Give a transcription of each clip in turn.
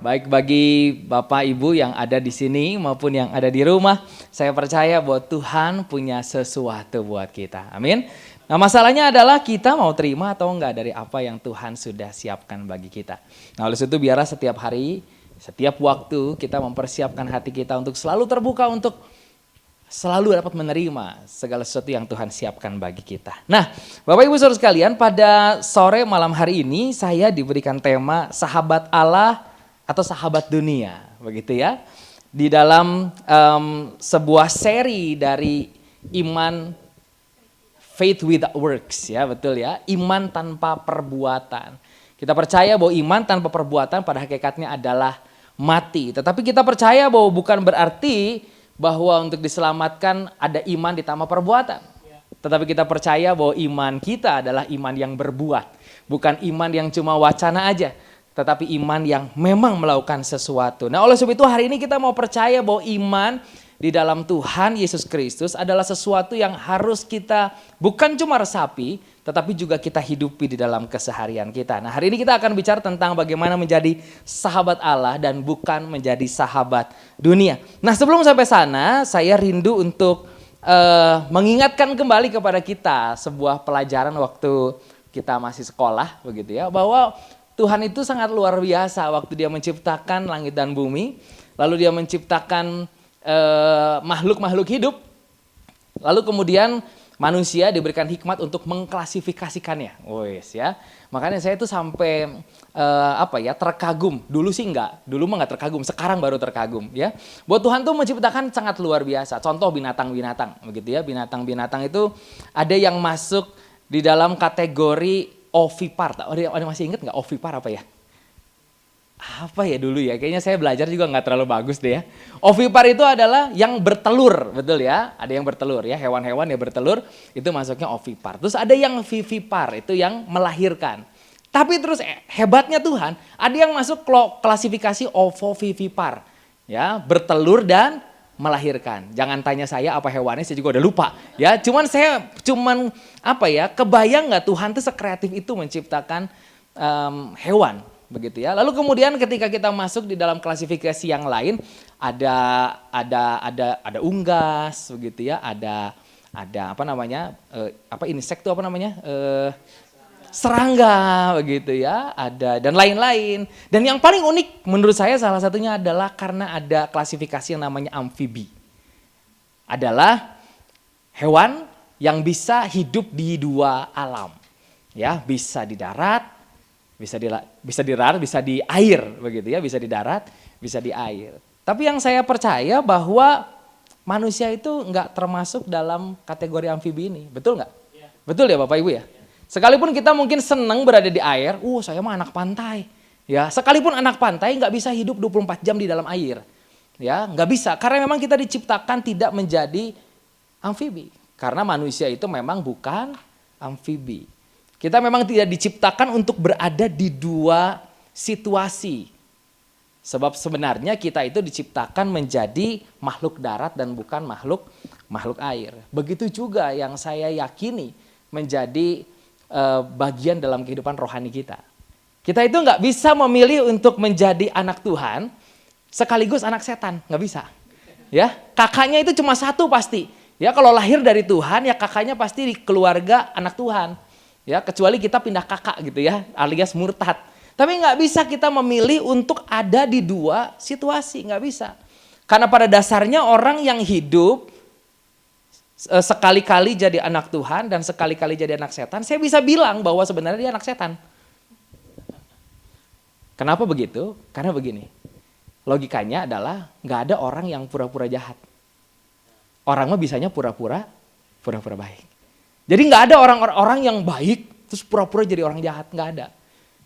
Baik bagi Bapak Ibu yang ada di sini maupun yang ada di rumah, saya percaya bahwa Tuhan punya sesuatu buat kita. Amin. Nah, masalahnya adalah kita mau terima atau enggak dari apa yang Tuhan sudah siapkan bagi kita. Nah, oleh itu biarlah setiap hari, setiap waktu kita mempersiapkan hati kita untuk selalu terbuka untuk selalu dapat menerima segala sesuatu yang Tuhan siapkan bagi kita. Nah, Bapak Ibu Saudara sekalian, pada sore malam hari ini saya diberikan tema sahabat Allah atau sahabat dunia, begitu ya. Di dalam sebuah seri dari iman faith without works, ya betul ya, iman tanpa perbuatan. Kita percaya bahwa iman tanpa perbuatan pada hakikatnya adalah mati. Tetapi kita percaya bahwa bukan berarti bahwa untuk diselamatkan ada iman ditambah perbuatan. Tetapi kita percaya bahwa iman kita adalah iman yang berbuat. Bukan iman yang cuma wacana aja, tetapi iman yang memang melakukan sesuatu. Nah, oleh sebab itu hari ini kita mau percaya bahwa iman di dalam Tuhan Yesus Kristus adalah sesuatu yang harus kita bukan cuma resapi, tetapi juga kita hidupi di dalam keseharian kita. Nah, hari ini kita akan bicara tentang bagaimana menjadi sahabat Allah dan bukan menjadi sahabat dunia. Nah, sebelum sampai sana, saya rindu untuk mengingatkan kembali kepada kita sebuah pelajaran waktu kita masih sekolah, begitu ya, bahwa Tuhan itu sangat luar biasa waktu dia menciptakan langit dan bumi, lalu dia menciptakan makhluk-makhluk hidup, lalu kemudian manusia diberikan hikmat untuk mengklasifikasikannya. Wes ya. Makanya saya tuh sampai terkagum. Dulu sih dulu mah enggak terkagum, sekarang baru terkagum ya. Bahwa Tuhan tuh menciptakan sangat luar biasa. Contoh binatang-binatang, begitu ya. Binatang-binatang itu ada yang masuk di dalam kategori ovipar. Ada masih ingat nggak ovipar apa ya? Apa ya dulu ya? Kayaknya saya belajar juga nggak terlalu bagus deh ya. Ovipar itu adalah yang bertelur, betul ya? Ada yang bertelur ya, hewan-hewan yang bertelur itu masuknya ovipar. Terus ada yang vivipar, itu yang melahirkan. Tapi terus hebatnya Tuhan, ada yang masuk klasifikasi ovovivipar, ya, bertelur dan melahirkan. Jangan tanya saya apa hewannya, saya juga udah lupa. Ya, saya kebayang nggak Tuhan tuh sekreatif itu menciptakan hewan, begitu ya. Lalu kemudian ketika kita masuk di dalam klasifikasi yang lain, ada unggas, begitu ya. Ada insektu serangga, begitu ya, ada dan lain-lain. Dan yang paling unik menurut saya salah satunya adalah karena ada klasifikasi yang namanya amfibi. Adalah hewan yang bisa hidup di dua alam. Ya, bisa di darat, bisa di air, begitu ya, bisa di darat, bisa di air. Tapi yang saya percaya bahwa manusia itu enggak termasuk dalam kategori amfibi ini. Betul enggak? Ya. Betul ya Bapak Ibu ya? Sekalipun kita mungkin senang berada di air, saya mah anak pantai. Ya, sekalipun anak pantai nggak bisa hidup 24 jam di dalam air. Ya, nggak bisa karena memang kita diciptakan tidak menjadi amfibi. Karena manusia itu memang bukan amfibi. Kita memang tidak diciptakan untuk berada di dua situasi. Sebab sebenarnya kita itu diciptakan menjadi makhluk darat dan bukan makhluk air. Begitu juga yang saya yakini menjadi bagian dalam kehidupan rohani kita. Kita itu nggak bisa memilih untuk menjadi anak Tuhan sekaligus anak setan, nggak bisa. Ya, kakaknya itu cuma satu pasti. Ya, kalau lahir dari Tuhan ya kakaknya pasti di keluarga anak Tuhan. Ya, kecuali kita pindah kakak gitu ya, alias murtad. Tapi nggak bisa kita memilih untuk ada di dua situasi, nggak bisa. Karena pada dasarnya orang yang hidup sekali-kali jadi anak Tuhan dan sekali-kali jadi anak setan, saya bisa bilang bahwa sebenarnya dia anak setan. Kenapa begitu? Karena begini, logikanya adalah nggak ada orang yang pura-pura jahat. Orang mah bisanya pura-pura baik. Jadi nggak ada orang yang baik terus pura-pura jadi orang jahat, nggak ada.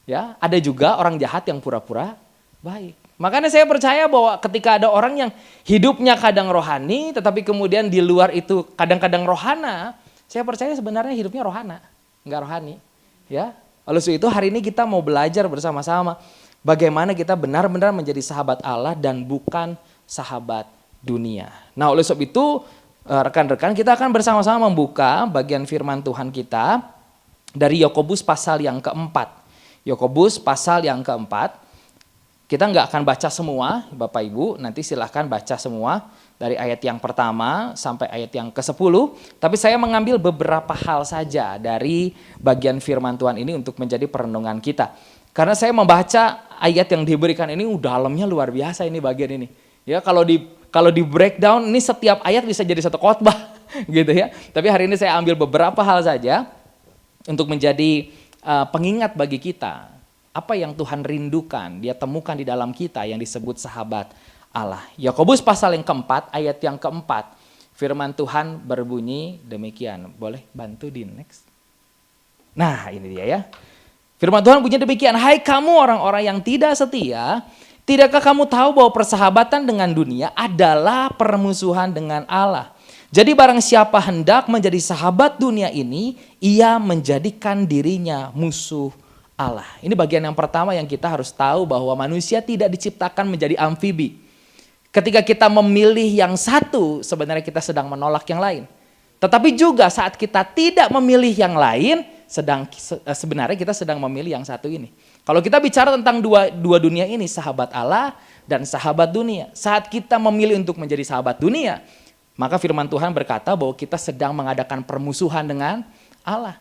Ya, ada juga orang jahat yang pura-pura baik. Makanya saya percaya bahwa ketika ada orang yang hidupnya kadang rohani, tetapi kemudian di luar itu kadang-kadang rohana, saya percaya sebenarnya hidupnya rohana, enggak rohani. Ya, oleh sebab itu hari ini kita mau belajar bersama-sama bagaimana kita benar-benar menjadi sahabat Allah dan bukan sahabat dunia. Nah, oleh sebab itu rekan-rekan kita akan bersama-sama membuka bagian firman Tuhan kita dari Yakobus pasal yang keempat. Yakobus pasal yang keempat. Kita nggak akan baca semua, Bapak Ibu, nanti silahkan baca semua dari ayat yang pertama sampai ayat yang ke-10. Tapi saya mengambil beberapa hal saja dari bagian firman Tuhan ini untuk menjadi perenungan kita. Karena saya membaca ayat yang diberikan ini dalamnya luar biasa ini bagian ini. Ya, kalau di breakdown ini setiap ayat bisa jadi satu khotbah gitu ya. Tapi hari ini saya ambil beberapa hal saja untuk menjadi pengingat bagi kita. Apa yang Tuhan rindukan, dia temukan di dalam kita yang disebut sahabat Allah. Yakobus pasal yang keempat, ayat yang keempat, firman Tuhan berbunyi demikian. Boleh bantu di next? Nah ini dia ya. Firman Tuhan bunyi demikian, hai kamu orang-orang yang tidak setia, tidakkah kamu tahu bahwa persahabatan dengan dunia adalah permusuhan dengan Allah? Jadi barang siapa hendak menjadi sahabat dunia ini, ia menjadikan dirinya musuh Allah. Ini bagian yang pertama yang kita harus tahu bahwa manusia tidak diciptakan menjadi amfibi. Ketika kita memilih yang satu, sebenarnya kita sedang menolak yang lain. Tetapi juga saat kita tidak memilih yang lain, sebenarnya kita sedang memilih yang satu ini. Kalau kita bicara tentang dua dunia ini, sahabat Allah dan sahabat dunia. Saat kita memilih untuk menjadi sahabat dunia, maka firman Tuhan berkata bahwa kita sedang mengadakan permusuhan dengan Allah.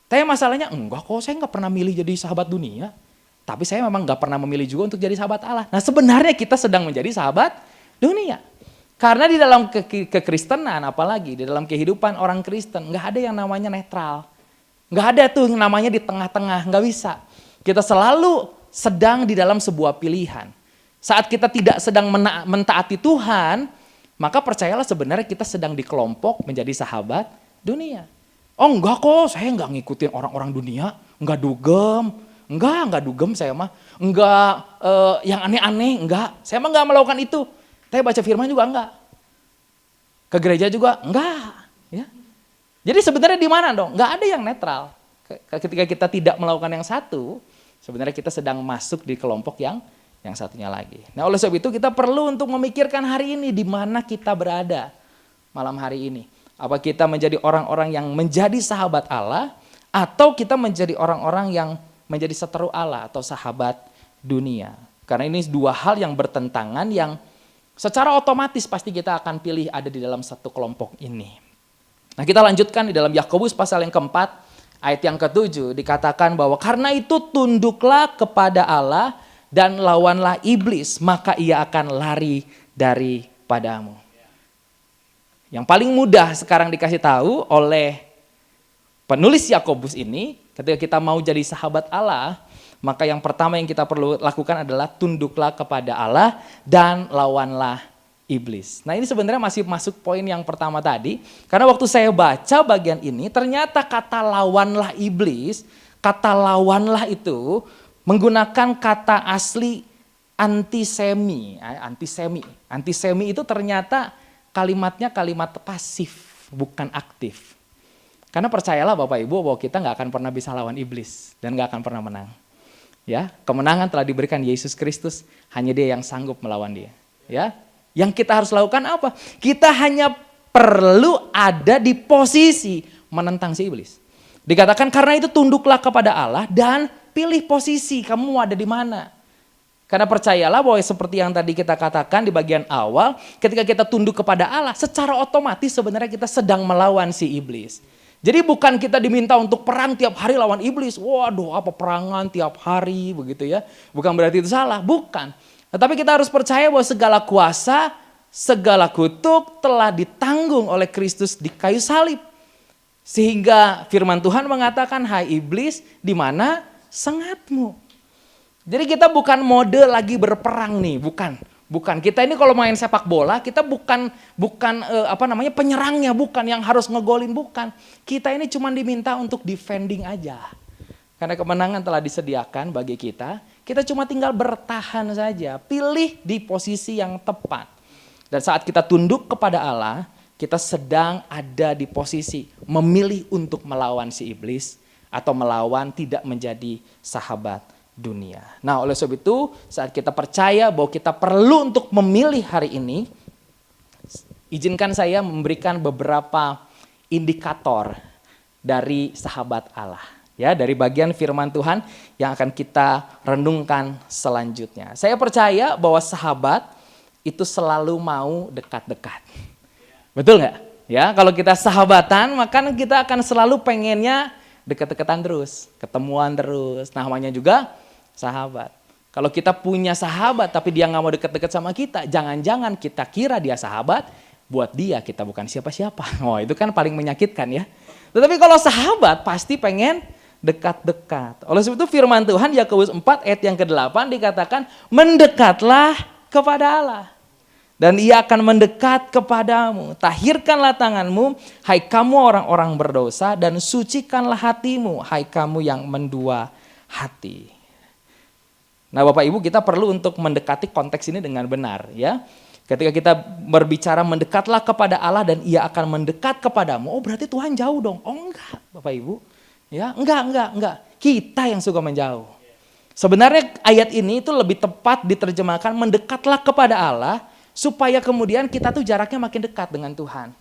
Tapi masalahnya enggak kok, saya nggak pernah milih jadi sahabat dunia. Tapi saya memang nggak pernah memilih juga untuk jadi sahabat Allah. Nah sebenarnya kita sedang menjadi sahabat dunia. Karena di dalam kekristenan apalagi, di dalam kehidupan orang Kristen nggak ada yang namanya netral. Nggak ada tuh yang namanya di tengah-tengah, nggak bisa. Kita selalu sedang di dalam sebuah pilihan. Saat kita tidak sedang mentaati Tuhan, maka percayalah sebenarnya kita sedang di kelompok menjadi sahabat dunia. Oh enggak kok, saya enggak ngikutin orang-orang dunia, enggak dugem, enggak dugem saya mah, enggak yang aneh-aneh, enggak, saya mah enggak melakukan itu. Saya baca firman juga enggak, ke gereja juga enggak. Ya. Jadi sebenarnya di mana dong? Enggak ada yang netral. Ketika kita tidak melakukan yang satu, sebenarnya kita sedang masuk di kelompok yang satunya lagi. Nah oleh sebab itu kita perlu untuk memikirkan hari ini di mana kita berada malam hari ini. Apa kita menjadi orang-orang yang menjadi sahabat Allah atau kita menjadi orang-orang yang menjadi seteru Allah atau sahabat dunia. Karena ini dua hal yang bertentangan yang secara otomatis pasti kita akan pilih ada di dalam satu kelompok ini. Nah kita lanjutkan di dalam Yakobus pasal yang keempat ayat yang ke-7 dikatakan bahwa karena itu tunduklah kepada Allah dan lawanlah iblis maka ia akan lari daripadamu. Yang paling mudah sekarang dikasih tahu oleh penulis Yakobus ini, ketika kita mau jadi sahabat Allah, maka yang pertama yang kita perlu lakukan adalah tunduklah kepada Allah dan lawanlah iblis. Nah ini sebenarnya masih masuk poin yang pertama tadi, karena waktu saya baca bagian ini, ternyata kata lawanlah iblis, kata lawanlah itu menggunakan kata asli antisemi. Antisemi itu ternyata kalimatnya kalimat pasif, bukan aktif. Karena percayalah Bapak Ibu bahwa kita nggak akan pernah bisa lawan iblis dan nggak akan pernah menang. Ya, kemenangan telah diberikan Yesus Kristus, hanya Dia yang sanggup melawan dia. Ya, yang kita harus lakukan apa? Kita hanya perlu ada di posisi menentang si iblis. Dikatakan karena itu tunduklah kepada Allah dan pilih posisi kamu mau ada di mana. Karena percayalah bahwa seperti yang tadi kita katakan di bagian awal, ketika kita tunduk kepada Allah, secara otomatis sebenarnya kita sedang melawan si iblis. Jadi bukan kita diminta untuk perang tiap hari lawan iblis. Waduh apa perangan tiap hari begitu ya. Bukan berarti itu salah, bukan. Tetapi kita harus percaya bahwa segala kuasa, segala kutuk telah ditanggung oleh Kristus di kayu salib. Sehingga firman Tuhan mengatakan, hai iblis di mana sengatmu. Jadi kita bukan mode lagi berperang nih, bukan. Kita ini kalau main sepak bola, kita bukan penyerangnya, bukan yang harus ngegolin, bukan. Kita ini cuma diminta untuk defending aja. Karena kemenangan telah disediakan bagi kita cuma tinggal bertahan saja, pilih di posisi yang tepat. Dan saat kita tunduk kepada Allah, kita sedang ada di posisi memilih untuk melawan si iblis atau melawan tidak menjadi sahabat dunia. Nah oleh sebab itu saat kita percaya bahwa kita perlu untuk memilih hari ini, izinkan saya memberikan beberapa indikator dari sahabat Allah. Ya, dari bagian firman Tuhan yang akan kita renungkan selanjutnya. Saya percaya bahwa sahabat itu selalu mau dekat-dekat. Betul nggak? Ya, kalau kita sahabatan, maka kita akan selalu pengennya dekat-dekatan terus, ketemuan terus. Namanya juga sahabat. Kalau kita punya sahabat tapi dia nggak mau dekat-dekat sama kita, jangan-jangan kita kira dia sahabat, buat dia kita bukan siapa-siapa. Oh, itu kan paling menyakitkan ya. Tetapi kalau sahabat pasti pengen dekat-dekat. Oleh sebab itu firman Tuhan Yakobus 4 ayat yang ke-8 dikatakan mendekatlah kepada Allah. Dan ia akan mendekat kepadamu. Tahirkanlah tanganmu, hai kamu orang-orang berdosa, dan sucikanlah hatimu, hai kamu yang mendua hati. Nah Bapak Ibu, kita perlu untuk mendekati konteks ini dengan benar ya. Ketika kita berbicara mendekatlah kepada Allah dan ia akan mendekat kepadamu, oh berarti Tuhan jauh dong. Oh enggak Bapak Ibu. Ya, enggak. Kita yang suka menjauh. Sebenarnya ayat ini itu lebih tepat diterjemahkan mendekatlah kepada Allah supaya kemudian kita tuh jaraknya makin dekat dengan Tuhan.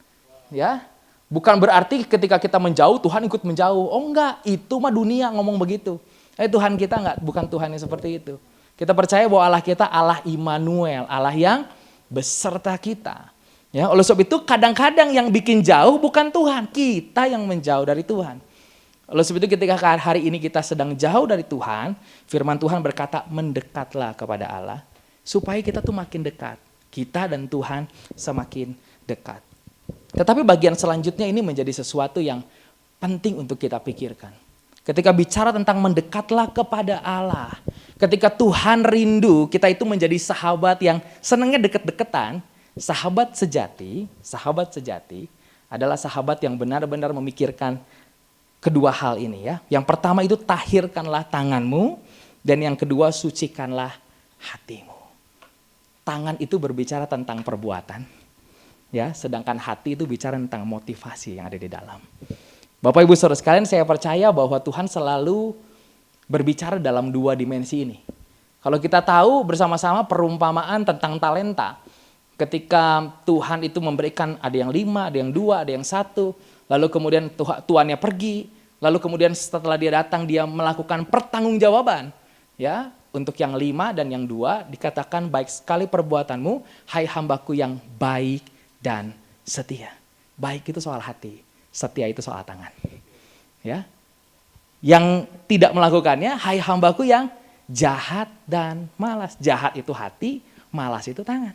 Ya. Bukan berarti ketika kita menjauh Tuhan ikut menjauh. Oh enggak, itu mah dunia ngomong begitu. Tuhan kita enggak, bukan Tuhan yang seperti itu. Kita percaya bahwa Allah kita Allah Immanuel, Allah yang beserta kita. Ya, oleh sebab itu kadang-kadang yang bikin jauh bukan Tuhan, kita yang menjauh dari Tuhan. Oleh sebab itu ketika hari ini kita sedang jauh dari Tuhan, firman Tuhan berkata mendekatlah kepada Allah supaya kita tuh makin dekat. Kita dan Tuhan semakin dekat. Tetapi bagian selanjutnya ini menjadi sesuatu yang penting untuk kita pikirkan. Ketika bicara tentang mendekatlah kepada Allah, ketika Tuhan rindu, kita itu menjadi sahabat yang senangnya deket-deketan. Sahabat sejati adalah sahabat yang benar-benar memikirkan kedua hal ini ya. Yang pertama itu tahirkanlah tanganmu dan yang kedua sucikanlah hatimu. Tangan itu berbicara tentang perbuatan ya, sedangkan hati itu bicara tentang motivasi yang ada di dalam. Bapak Ibu Saudara sekalian, saya percaya bahwa Tuhan selalu berbicara dalam dua dimensi ini. Kalau kita tahu bersama-sama perumpamaan tentang talenta, ketika Tuhan itu memberikan ada yang 5, ada yang 2, ada yang 1, lalu kemudian tuannya pergi, lalu kemudian setelah dia datang dia melakukan pertanggungjawaban. Ya, untuk yang 5 dan yang 2 dikatakan baik sekali perbuatanmu, hai hambaku yang baik dan setia. Baik itu soal hati, setia itu soal tangan. Ya. Yang tidak melakukannya, hai hambaku yang jahat dan malas. Jahat itu hati, malas itu tangan.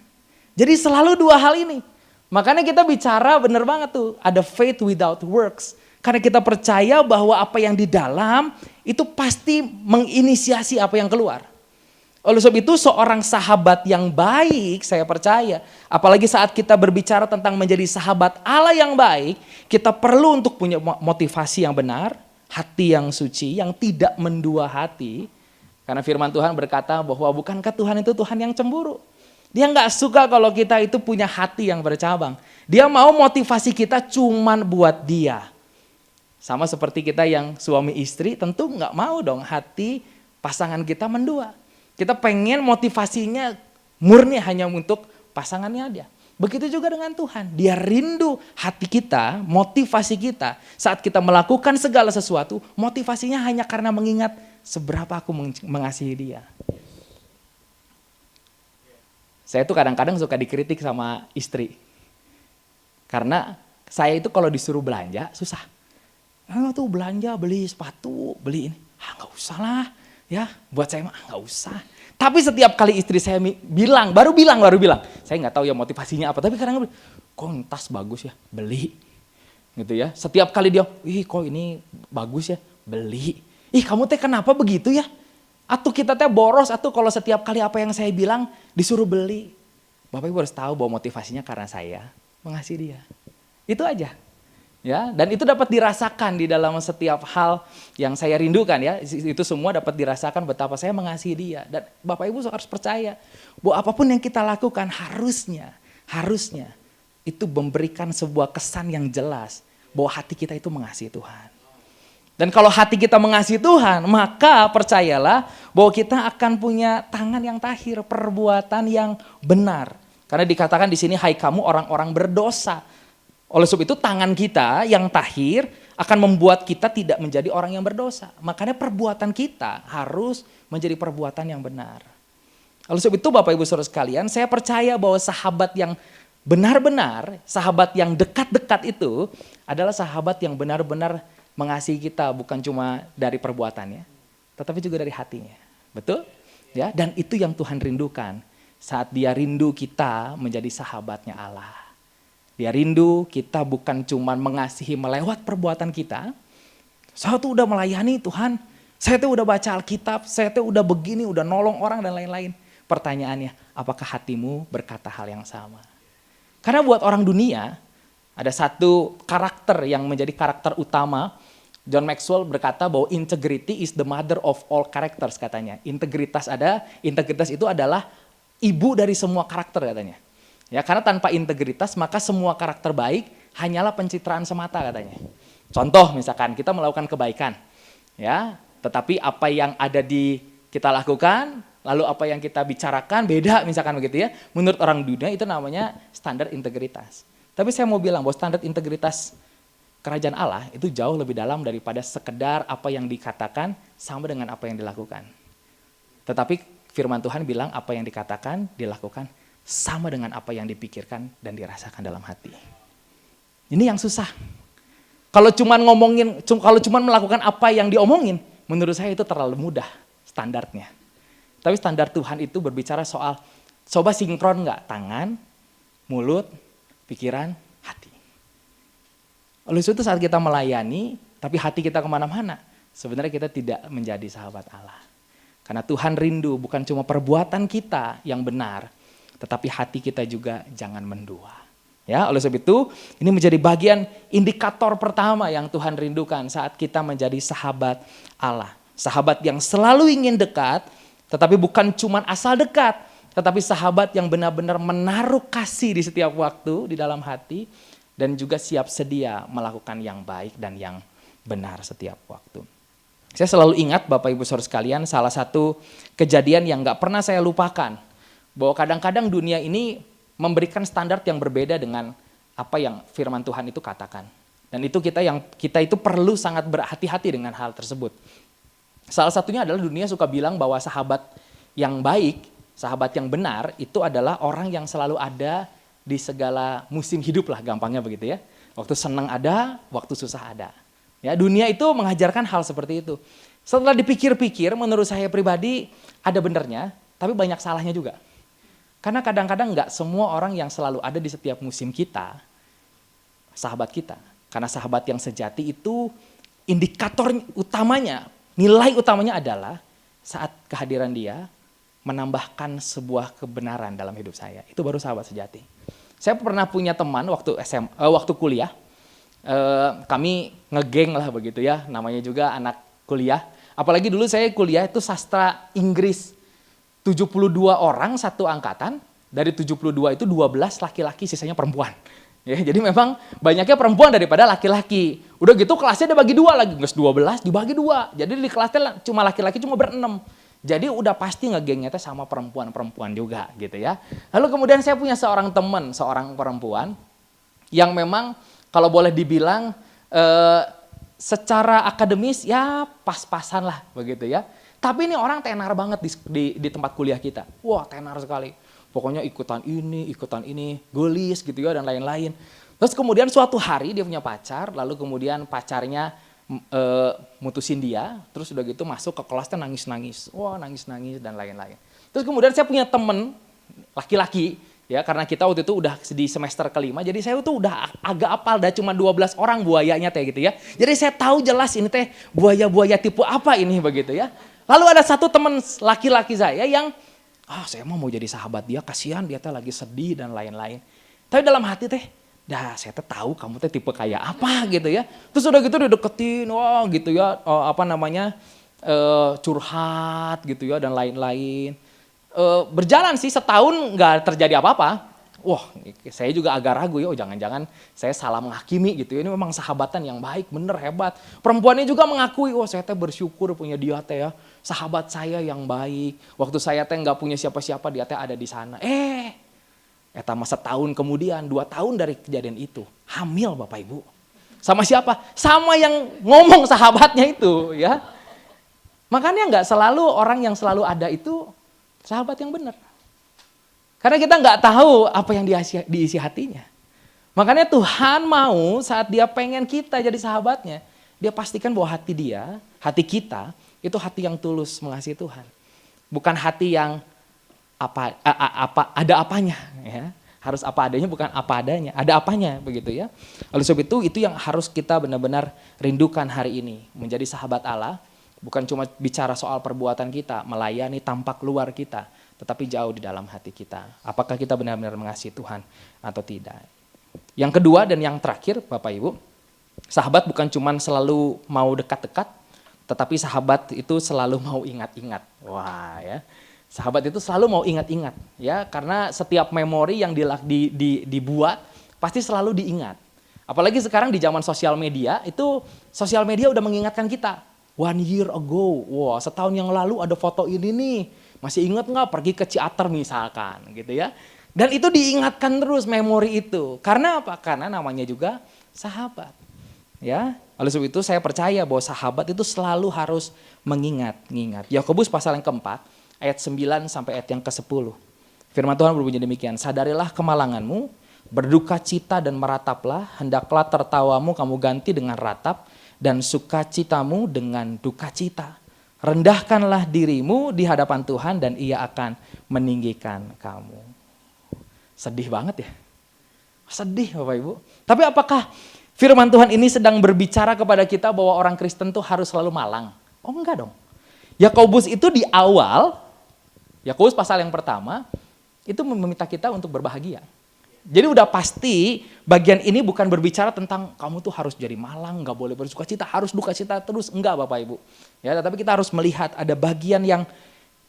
Jadi selalu dua hal ini. Makanya kita bicara benar banget tuh, ada faith without works. Karena kita percaya bahwa apa yang di dalam itu pasti menginisiasi apa yang keluar. Oleh sebab itu seorang sahabat yang baik, saya percaya, apalagi saat kita berbicara tentang menjadi sahabat Allah yang baik, kita perlu untuk punya motivasi yang benar, hati yang suci, yang tidak mendua hati. Karena firman Tuhan berkata bahwa bukankah Tuhan itu Tuhan yang cemburu. Dia nggak suka kalau kita itu punya hati yang bercabang. Dia mau motivasi kita cuman buat dia. Sama seperti kita yang suami istri tentu nggak mau dong hati pasangan kita mendua. Kita pengen motivasinya murni hanya untuk pasangannya aja. Begitu juga dengan Tuhan. Dia rindu hati kita, motivasi kita. Saat kita melakukan segala sesuatu, motivasinya hanya karena mengingat seberapa aku mengasihi dia. Saya tuh kadang-kadang suka dikritik sama istri. Karena saya itu kalau disuruh belanja susah. Tuh belanja, beli sepatu, beli ini. Nggak usah lah. Ya, buat saya mah nggak usah. Tapi setiap kali istri saya bilang, baru bilang. Saya nggak tahu ya motivasinya apa, tapi kadang kok tas bagus ya, beli. Gitu ya. Setiap kali dia, kok ini bagus ya, beli. Kamu teh kenapa begitu ya? Atau kita teh boros, atau kalau setiap kali apa yang saya bilang disuruh beli. Bapak Ibu harus tahu bahwa motivasinya karena saya mengasihi dia. Itu aja. Ya, dan itu dapat dirasakan di dalam setiap hal yang saya rindukan ya. Itu semua dapat dirasakan betapa saya mengasihi dia. Dan Bapak Ibu harus percaya bahwa apapun yang kita lakukan harusnya itu memberikan sebuah kesan yang jelas bahwa hati kita itu mengasihi Tuhan. Dan kalau hati kita mengasihi Tuhan, maka percayalah bahwa kita akan punya tangan yang tahir, perbuatan yang benar. Karena dikatakan di sini, hai kamu orang-orang berdosa. Oleh sebab itu tangan kita yang tahir akan membuat kita tidak menjadi orang yang berdosa. Makanya perbuatan kita harus menjadi perbuatan yang benar. Oleh sebab itu Bapak Ibu Saudara sekalian, saya percaya bahwa sahabat yang benar-benar, sahabat yang dekat-dekat itu adalah sahabat yang benar-benar mengasihi kita, bukan cuma dari perbuatannya, tetapi juga dari hatinya. Betul? Ya, dan itu yang Tuhan rindukan saat Dia rindu kita menjadi sahabatnya Allah. Dia rindu kita bukan cuma mengasihi melewat perbuatan kita. Saya tuh udah melayani Tuhan, saya tuh udah baca Alkitab, saya tuh udah begini, udah nolong orang dan lain-lain. Pertanyaannya, apakah hatimu berkata hal yang sama? Karena buat orang dunia, ada satu karakter yang menjadi karakter utama. John Maxwell berkata bahwa integrity is the mother of all characters katanya. Integritas itu adalah ibu dari semua karakter katanya. Ya, karena tanpa integritas maka semua karakter baik hanyalah pencitraan semata katanya. Contoh misalkan kita melakukan kebaikan, ya, tetapi apa yang ada di kita lakukan, lalu apa yang kita bicarakan beda misalkan begitu ya. Menurut orang dunia itu namanya standar integritas. Tapi saya mau bilang bahwa standar integritas kerajaan Allah itu jauh lebih dalam daripada sekedar apa yang dikatakan sama dengan apa yang dilakukan. Tetapi firman Tuhan bilang apa yang dikatakan, dilakukan sama dengan apa yang dipikirkan dan dirasakan dalam hati. Ini yang susah. Kalau cuma melakukan apa yang diomongin, menurut saya itu terlalu mudah standarnya. Tapi standar Tuhan itu berbicara soal, coba sinkron nggak tangan, mulut, pikiran, hati. Oleh itu saat kita melayani, tapi hati kita kemana-mana, sebenarnya kita tidak menjadi sahabat Allah. Karena Tuhan rindu bukan cuma perbuatan kita yang benar, tetapi hati kita juga jangan mendua. Ya, oleh sebab itu ini menjadi bagian indikator pertama yang Tuhan rindukan saat kita menjadi sahabat Allah. Sahabat yang selalu ingin dekat, tetapi bukan cuma asal dekat, tetapi sahabat yang benar-benar menaruh kasih di setiap waktu di dalam hati dan juga siap sedia melakukan yang baik dan yang benar setiap waktu. Saya selalu ingat Bapak Ibu Saudara sekalian, salah satu kejadian yang gak pernah saya lupakan. Bahwa kadang-kadang dunia ini memberikan standar yang berbeda dengan apa yang firman Tuhan itu katakan. Dan itu kita itu perlu sangat berhati-hati dengan hal tersebut. Salah satunya adalah dunia suka bilang bahwa sahabat yang baik, sahabat yang benar itu adalah orang yang selalu ada di segala musim hidup lah, gampangnya begitu ya. Waktu senang ada, waktu susah ada. Ya, dunia itu mengajarkan hal seperti itu. Setelah dipikir-pikir, menurut saya pribadi ada benernya, tapi banyak salahnya juga. Karena kadang-kadang nggak semua orang yang selalu ada di setiap musim kita, sahabat kita. Karena sahabat yang sejati itu indikator utamanya, nilai utamanya adalah saat kehadiran dia menambahkan sebuah kebenaran dalam hidup saya. Itu baru sahabat sejati. Saya pernah punya teman waktu kuliah, kami ngegeng lah begitu ya, namanya juga anak kuliah. Apalagi dulu saya kuliah itu sastra Inggris. 72 orang satu angkatan, dari 72 itu 12 laki-laki, sisanya perempuan. Ya, jadi memang banyaknya perempuan daripada laki-laki. Udah gitu kelasnya dibagi dua lagi, nggak 12 dibagi dua. Jadi di kelasnya cuma laki-laki cuma berenam. Jadi udah pasti ngegengnya sama perempuan-perempuan juga gitu ya. Lalu kemudian saya punya seorang teman, seorang perempuan yang memang kalau boleh dibilang secara akademis ya pas-pasan lah begitu ya. Tapi ini orang tenar banget di tempat kuliah kita. Wah, tenar sekali. Pokoknya ikutan ini, gelis gitu ya dan lain-lain. Terus kemudian suatu hari dia punya pacar, lalu kemudian pacarnya mutusin dia, terus udah gitu masuk ke kelasnya nangis-nangis. Wah, nangis-nangis dan lain-lain. Terus kemudian saya punya temen laki-laki, ya karena kita waktu itu udah di semester kelima, jadi saya tuh udah agak apal, dah cuma 12 orang buayanya teh gitu ya. Jadi saya tahu jelas ini teh buaya-buaya tipe apa ini begitu ya. Lalu ada satu teman laki-laki saya yang, saya mau jadi sahabat dia, kasihan dia teh lagi sedih dan lain-lain. Tapi dalam hati teh, saya teh tahu kamu teh tipe kayak apa gitu ya. Terus udah gitu dideketin, wah gitu ya, curhat gitu ya dan lain-lain. Berjalan sih setahun nggak terjadi apa-apa. Wah, saya juga agak ragu ya, jangan-jangan saya salah menghakimi gitu ya. Ini memang sahabatan yang baik, bener, hebat. Perempuannya juga mengakui, saya teh bersyukur punya dia teh ya. Sahabat saya yang baik. Waktu saya teh nggak punya siapa-siapa, dia teh ada di sana. Eta masa setahun kemudian, 2 tahun dari kejadian itu, hamil Bapak Ibu. Sama siapa? Sama yang ngomong sahabatnya itu, ya. Makanya nggak selalu orang yang selalu ada itu sahabat yang benar. Karena kita nggak tahu apa yang diisi hatinya. Makanya Tuhan mau saat dia pengen kita jadi sahabatnya, dia pastikan bahwa hati kita, itu hati yang tulus mengasihi Tuhan. Bukan hati yang ada apanya, ya. Harus apa adanya, bukan apa adanya, ada apanya, begitu ya. Oleh sebab itu yang harus kita benar-benar rindukan hari ini, menjadi sahabat Allah, bukan cuma bicara soal perbuatan kita, melayani tampak luar kita, tetapi jauh di dalam hati kita. Apakah kita benar-benar mengasihi Tuhan atau tidak? Yang kedua dan yang terakhir, Bapak Ibu, sahabat bukan cuma selalu mau dekat-dekat, tetapi sahabat itu selalu mau ingat-ingat. Wah, ya. Sahabat itu selalu mau ingat-ingat, ya, karena setiap memori yang dibuat pasti selalu diingat. Apalagi sekarang di zaman sosial media, itu sosial media udah mengingatkan kita. 1 year ago, wah, setahun yang lalu ada foto ini nih, masih ingat nggak pergi ke Ciater misalkan, gitu ya. Dan itu diingatkan terus memori itu. Karena apa? Karena namanya juga sahabat, ya. Oleh sebab itu saya percaya bahwa sahabat itu selalu harus mengingat. Yakobus pasal yang keempat, ayat 9 sampai ayat yang ke-10. Firman Tuhan berbunyi demikian, sadarilah kemalanganmu, berduka cita dan merataplah, hendaklah tertawamu kamu ganti dengan ratap, dan sukacitamu dengan duka cita. Rendahkanlah dirimu di hadapan Tuhan dan ia akan meninggikan kamu. Sedih banget ya. Sedih Bapak Ibu. Tapi apakah firman Tuhan ini sedang berbicara kepada kita bahwa orang Kristen tuh harus selalu malang? Oh enggak dong. Yakobus itu di awal, Yakobus pasal yang pertama, itu meminta kita untuk berbahagia. Jadi udah pasti bagian ini bukan berbicara tentang kamu tuh harus jadi malang, gak boleh bersuka cita, harus duka cita terus. Enggak Bapak Ibu. Ya, tetapi kita harus melihat ada bagian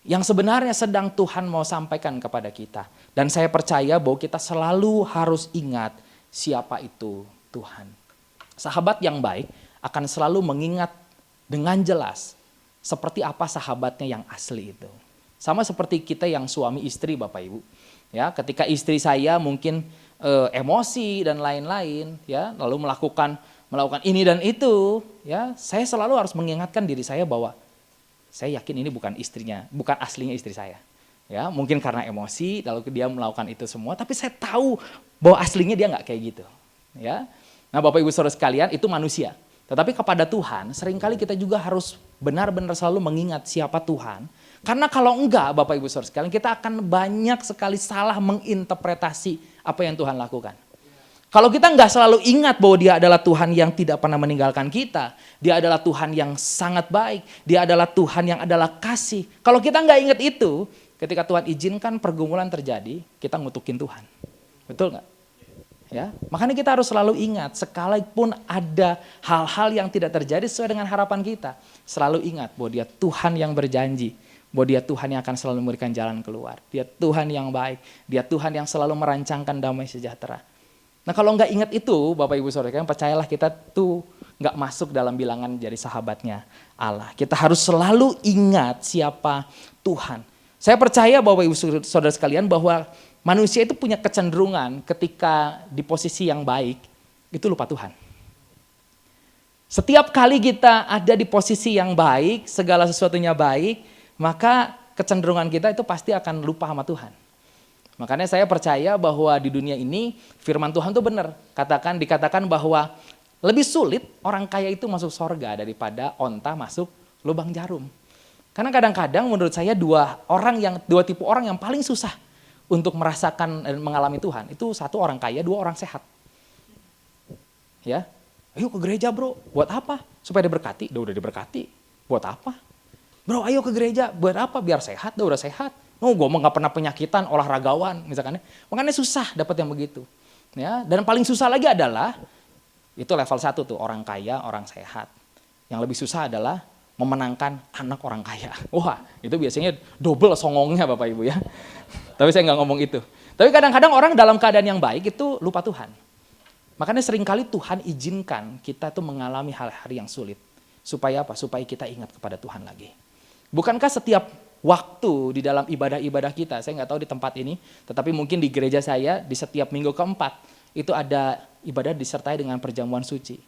yang sebenarnya sedang Tuhan mau sampaikan kepada kita. Dan saya percaya bahwa kita selalu harus ingat siapa itu Tuhan. Sahabat yang baik akan selalu mengingat dengan jelas seperti apa sahabatnya yang asli itu. Sama seperti kita yang suami istri Bapak Ibu. Ya, ketika istri saya mungkin emosi dan lain-lain, ya, lalu melakukan ini dan itu, ya, saya selalu harus mengingatkan diri saya bahwa saya yakin ini bukan aslinya istri saya. Ya, mungkin karena emosi lalu dia melakukan itu semua, tapi saya tahu bahwa aslinya dia nggak kayak gitu. Ya. Nah, Bapak Ibu Saudara sekalian, itu manusia. Tetapi kepada Tuhan, seringkali kita juga harus benar-benar selalu mengingat siapa Tuhan. Karena kalau enggak, Bapak Ibu Saudara sekalian, kita akan banyak sekali salah menginterpretasi apa yang Tuhan lakukan. Kalau kita enggak selalu ingat bahwa dia adalah Tuhan yang tidak pernah meninggalkan kita, dia adalah Tuhan yang sangat baik, dia adalah Tuhan yang adalah kasih. Kalau kita enggak ingat itu, ketika Tuhan izinkan pergumulan terjadi, kita ngutukin Tuhan. Betul enggak? Ya, makanya kita harus selalu ingat, sekalipun ada hal-hal yang tidak terjadi sesuai dengan harapan kita, selalu ingat bahwa dia Tuhan yang berjanji, bahwa dia Tuhan yang akan selalu memberikan jalan keluar. Dia Tuhan yang baik, dia Tuhan yang selalu merancangkan damai sejahtera. Nah, kalau nggak ingat itu, Bapak Ibu Saudara, percayalah kita tuh nggak masuk dalam bilangan jadi sahabatnya Allah. Kita harus selalu ingat siapa Tuhan. Saya percaya Bapak Ibu Saudara sekalian bahwa manusia itu punya kecenderungan ketika di posisi yang baik, itu lupa Tuhan. Setiap kali kita ada di posisi yang baik, segala sesuatunya baik, maka kecenderungan kita itu pasti akan lupa sama Tuhan. Makanya saya percaya bahwa di dunia ini firman Tuhan itu benar. Dikatakan bahwa lebih sulit orang kaya itu masuk sorga daripada onta masuk lubang jarum. Karena kadang-kadang menurut saya dua tipe orang yang paling susah untuk merasakan dan mengalami Tuhan. Itu satu orang kaya, dua orang sehat. Ya, ayo ke gereja bro, buat apa? Supaya diberkati, udah diberkati. Buat apa? Bro ayo ke gereja, buat apa? Biar sehat, udah sehat. Oh, gue mah gak pernah penyakitan, olahragawan misalkan. Makanya susah dapat yang begitu. Ya, dan paling susah lagi adalah, itu level 1 tuh, orang kaya, orang sehat. Yang lebih susah adalah memenangkan anak orang kaya. Wah, itu biasanya double songongnya Bapak Ibu ya. Tapi saya gak ngomong itu. Tapi kadang-kadang orang dalam keadaan yang baik itu lupa Tuhan. Makanya seringkali Tuhan izinkan kita tuh mengalami hal-hal yang sulit. Supaya apa? Supaya kita ingat kepada Tuhan lagi. Bukankah setiap waktu di dalam ibadah-ibadah kita, saya nggak tahu di tempat ini, tetapi mungkin di gereja saya di setiap minggu keempat itu ada ibadah disertai dengan perjamuan suci.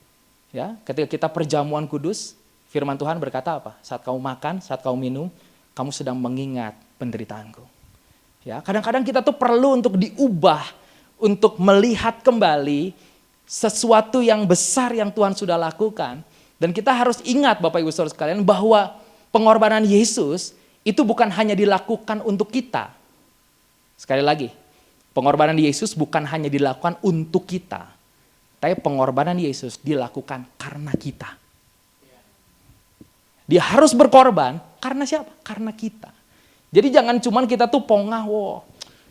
Ya, ketika kita perjamuan kudus, firman Tuhan berkata apa? Saat kamu makan, saat kamu minum, kamu sedang mengingat penderitaanku. Ya, kadang-kadang kita tuh perlu untuk diubah, untuk melihat kembali sesuatu yang besar yang Tuhan sudah lakukan. Dan kita harus ingat Bapak Ibu Saudara sekalian bahwa pengorbanan Yesus itu bukan hanya dilakukan untuk kita. Sekali lagi, pengorbanan Yesus bukan hanya dilakukan untuk kita. Tapi pengorbanan Yesus dilakukan karena kita. Dia harus berkorban karena siapa? Karena kita. Jadi jangan cuman kita tuh pongah, wow,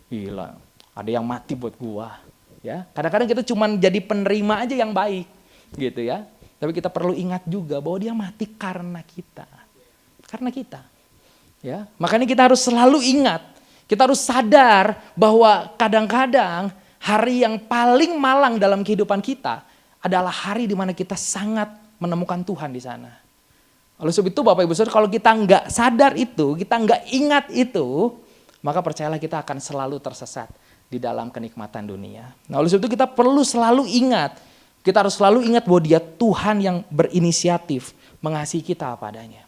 gila, ada yang mati buat gua. Ya, kadang-kadang kita cuman jadi penerima aja yang baik, gitu ya. Tapi kita perlu ingat juga bahwa dia mati karena kita. Karena kita. Ya, makanya kita harus selalu ingat, kita harus sadar bahwa kadang-kadang hari yang paling malang dalam kehidupan kita adalah hari di mana kita sangat menemukan Tuhan di sana. Oleh sebab itu Bapak Ibu Saudara, kalau kita nggak sadar itu, kita nggak ingat itu, maka percayalah kita akan selalu tersesat di dalam kenikmatan dunia. Nah oleh sebab itu kita perlu selalu ingat, kita harus selalu ingat bahwa dia Tuhan yang berinisiatif mengasihi kita apa adanya.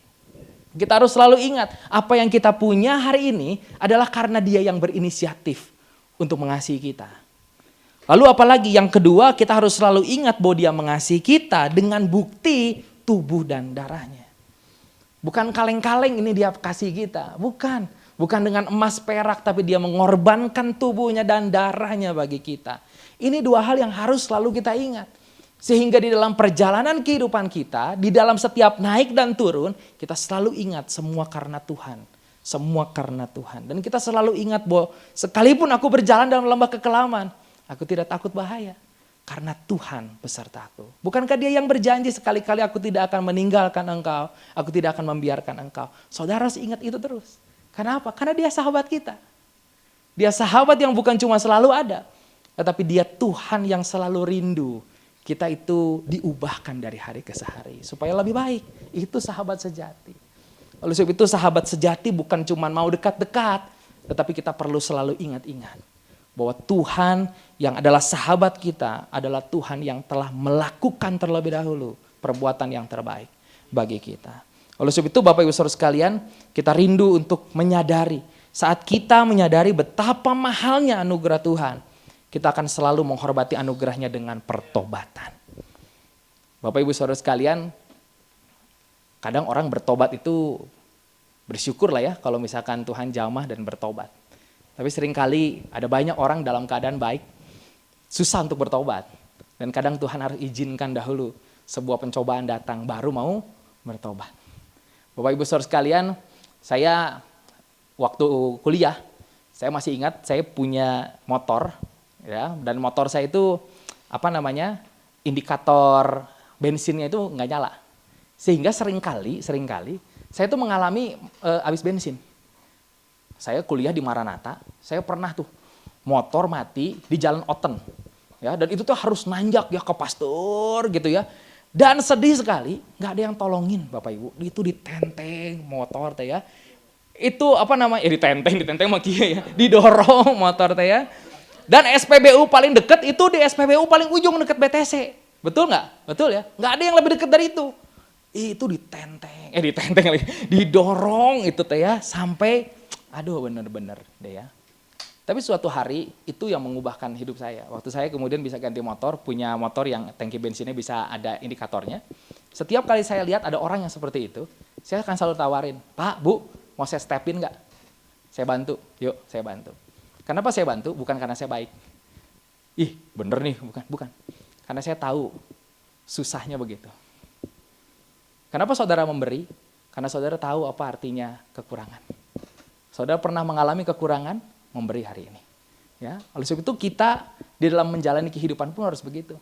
Kita harus selalu ingat apa yang kita punya hari ini adalah karena dia yang berinisiatif untuk mengasihi kita. Lalu apalagi yang kedua, kita harus selalu ingat bahwa dia mengasihi kita dengan bukti tubuh dan darahnya. Bukan kaleng-kaleng ini dia kasih kita, bukan. Bukan dengan emas perak tapi dia mengorbankan tubuhnya dan darahnya bagi kita. Ini dua hal yang harus selalu kita ingat. Sehingga di dalam perjalanan kehidupan kita, di dalam setiap naik dan turun, kita selalu ingat semua karena Tuhan. Semua karena Tuhan. Dan kita selalu ingat bahwa sekalipun aku berjalan dalam lembah kekelaman, aku tidak takut bahaya karena Tuhan besertaku. Bukankah dia yang berjanji sekali-kali aku tidak akan meninggalkan engkau, aku tidak akan membiarkan engkau. Saudara harus ingat itu terus. Kenapa? Karena dia sahabat kita. Dia sahabat yang bukan cuma selalu ada, tetapi dia Tuhan yang selalu rindu. Kita itu diubahkan dari hari ke hari supaya lebih baik. Itu sahabat sejati. Oleh sebab itu sahabat sejati bukan cuma mau dekat-dekat, tetapi kita perlu selalu ingat-ingat bahwa Tuhan yang adalah sahabat kita adalah Tuhan yang telah melakukan terlebih dahulu perbuatan yang terbaik bagi kita. Oleh sebab itu Bapak Ibu Saudara sekalian, kita rindu untuk menyadari, saat kita menyadari betapa mahalnya anugerah Tuhan, kita akan selalu menghormati anugerahnya dengan pertobatan. Bapak Ibu Saudara sekalian, kadang orang bertobat itu bersyukur lah ya kalau misalkan Tuhan jamah dan bertobat. Tapi seringkali ada banyak orang dalam keadaan baik, susah untuk bertobat. Dan kadang Tuhan harus izinkan dahulu sebuah pencobaan datang baru mau bertobat. Bapak Ibu Saudara sekalian, saya waktu kuliah, saya masih ingat saya punya motor. Ya, dan motor saya itu indikator bensinnya itu nggak nyala. Sehingga seringkali saya tuh mengalami habis bensin. Saya kuliah di Maranatha, saya pernah tuh motor mati di Jalan Oten. Ya, dan itu tuh harus nanjak ya ke Pasteur gitu ya. Dan sedih sekali, nggak ada yang tolongin Bapak Ibu. Itu ditenteng motor teh ya. Itu ditenteng mah kieu ya. Didorong motor teh ya. Dan SPBU paling deket itu di SPBU paling ujung deket BTC. Betul nggak? Betul ya? Nggak ada yang lebih deket dari itu. Itu ditenteng lagi. Didorong itu teh ya sampai aduh bener-bener deh ya. Tapi suatu hari itu yang mengubahkan hidup saya. Waktu saya kemudian bisa ganti motor, punya motor yang tangki bensinnya bisa ada indikatornya. Setiap kali saya lihat ada orang yang seperti itu, saya akan selalu tawarin, Pak, Bu, mau saya stepin nggak? Saya bantu, yuk saya bantu. Kenapa saya bantu? Bukan karena saya baik. Ih bener nih, bukan. Karena saya tahu susahnya begitu. Kenapa saudara memberi? Karena saudara tahu apa artinya kekurangan. Saudara pernah mengalami kekurangan, memberi hari ini. Ya, oleh sebab itu kita di dalam menjalani kehidupan pun harus begitu.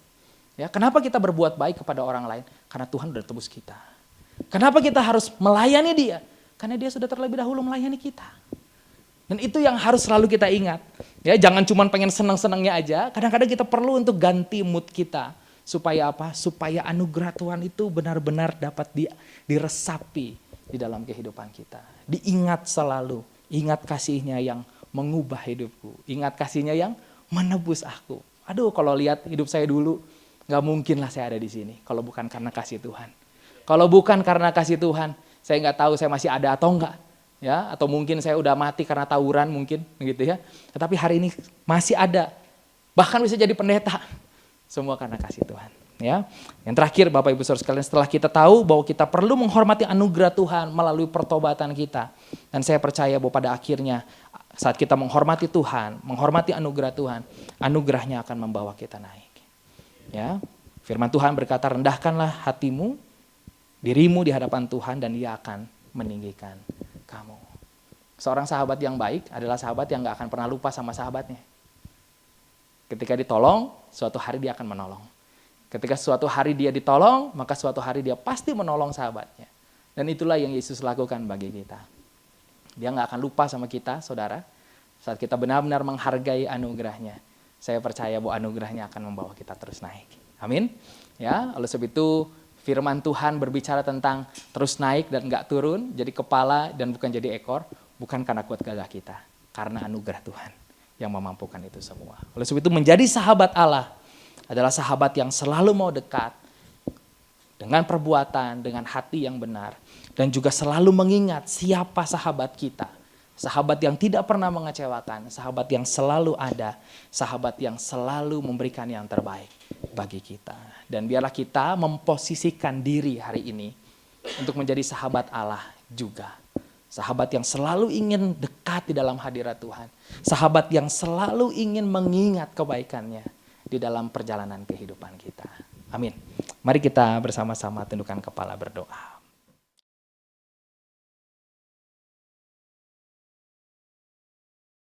Ya, kenapa kita berbuat baik kepada orang lain? Karena Tuhan sudah tebus kita. Kenapa kita harus melayani Dia? Karena Dia sudah terlebih dahulu melayani kita. Dan itu yang harus selalu kita ingat. Ya, jangan cuma pengen senang-senangnya aja. Kadang-kadang kita perlu untuk ganti mood kita. Supaya apa? Supaya anugerah Tuhan itu benar-benar dapat diresapi di dalam kehidupan kita. Diingat selalu. Ingat kasih-Nya yang mengubah hidupku. Ingat kasih-Nya yang menebus aku. Aduh, kalau lihat hidup saya dulu, Gak mungkin lah saya ada di sini kalau bukan karena kasih Tuhan. Kalau bukan karena kasih Tuhan, saya nggak tahu saya masih ada atau enggak. Ya, atau mungkin saya udah mati karena tawuran mungkin, gitu ya. Tetapi hari ini masih ada. Bahkan bisa jadi pendeta. Semua karena kasih Tuhan. Ya. Yang terakhir Bapak Ibu Saudara sekalian, setelah kita tahu bahwa kita perlu menghormati anugerah Tuhan melalui pertobatan kita. Dan saya percaya bahwa pada akhirnya saat kita menghormati Tuhan, menghormati anugerah Tuhan, anugerahnya akan membawa kita naik. Ya, firman Tuhan berkata, rendahkanlah hatimu, dirimu di hadapan Tuhan dan Dia akan meninggikan kamu. Seorang sahabat yang baik adalah sahabat yang gak akan pernah lupa sama sahabatnya. Ketika ditolong, suatu hari dia akan menolong. Ketika suatu hari dia ditolong, maka suatu hari dia pasti menolong sahabatnya. Dan itulah yang Yesus lakukan bagi kita. Dia gak akan lupa sama kita, saudara. Saat kita benar-benar menghargai anugerahnya, saya percaya bahwa anugerahnya akan membawa kita terus naik. Amin. Ya, oleh sebab itu firman Tuhan berbicara tentang terus naik dan gak turun, jadi kepala dan bukan jadi ekor, bukan karena kuat gagah kita, karena anugerah Tuhan yang memampukan itu semua. Oleh sebab itu menjadi sahabat Allah adalah sahabat yang selalu mau dekat dengan perbuatan, dengan hati yang benar, dan juga selalu mengingat siapa sahabat kita. Sahabat yang tidak pernah mengecewakan, sahabat yang selalu ada, sahabat yang selalu memberikan yang terbaik bagi kita. Dan biarlah kita memposisikan diri hari ini untuk menjadi sahabat Allah juga. Sahabat yang selalu ingin dekat di dalam hadirat Tuhan. Sahabat yang selalu ingin mengingat kebaikannya di dalam perjalanan kehidupan kita. Amin. Mari kita bersama-sama tundukkan kepala berdoa.